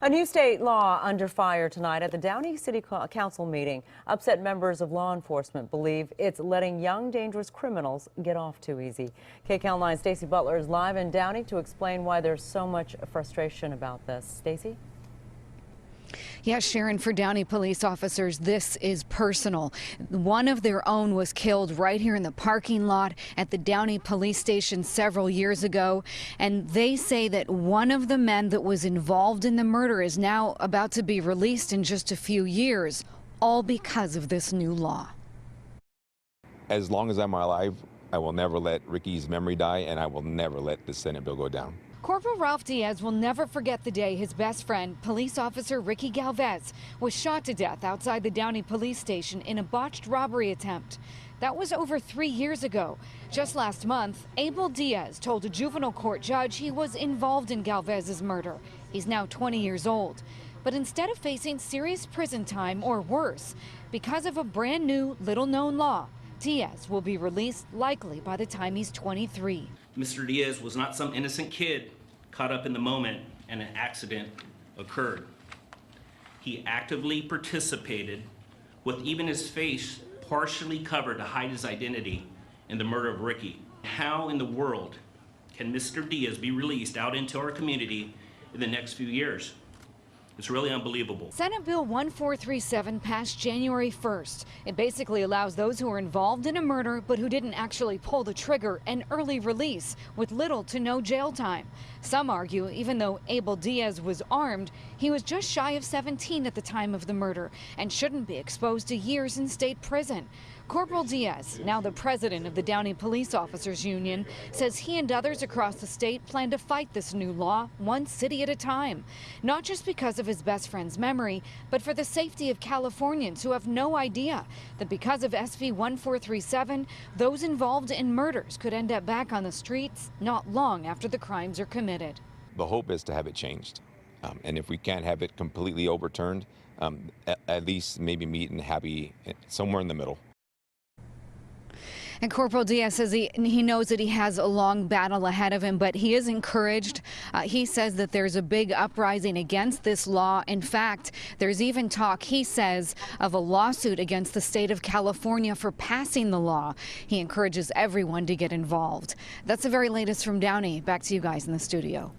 A new state law under fire tonight at the Downey City Council meeting. Upset members of law enforcement believe it's letting young, dangerous criminals get off too easy. KCAL 9's Stacey Butler is live in Downey to explain why there's so much frustration about this. Stacey? Yes, Sharon, for Downey police officers, this is personal. One of their own was killed right here in the parking lot at the Downey police station several years ago. And they say that one of the men that was involved in the murder is now about to be released in just a few years, all because of this new law. As long as I'm alive, I will never let Ricky's memory die, and I will never let the Senate bill go down. Corporal Ralph Diaz will never forget the day his best friend, police officer Ricky Galvez, was shot to death outside the Downey police station in a botched robbery attempt. That was over 3 years ago. Just last month, Abel Diaz told a juvenile court judge he was involved in Galvez's murder. He's now 20 years old. But instead of facing serious prison time or worse, because of a brand new, little-known law, Diaz will be released likely by the time he's 23. Mr. Diaz was not some innocent kid caught up in the moment and an accident occurred. He actively participated with even his face partially covered to hide his identity in the murder of Ricky. How in the world can Mr. Diaz be released out into our community in the next few years? It's really unbelievable. Senate Bill 1437 passed January 1st. It basically allows those who are involved in a murder but who didn't actually pull the trigger an early release with little to no jail time. Some argue even though Abel Diaz was armed, he was just shy of 17 at the time of the murder and shouldn't be exposed to years in state prison. Corporal Diaz, now the president of the Downey Police Officers Union, says he and others across the state plan to fight this new law one city at a time. Not just because of his best friend's memory, but for the safety of Californians who have no idea that because of SB 1437, those involved in murders could end up back on the streets not long after the crimes are committed. The hope is to have it changed. And if we can't have it completely overturned, at least maybe meet and happy somewhere in the middle. And Corporal Diaz says he knows that he has a long battle ahead of him, but he is encouraged. He says that there's a big uprising against this law. In fact, there's even talk, he says, of a lawsuit against the state of California for passing the law. He encourages everyone to get involved. That's the very latest from Downey. Back to you guys in the studio.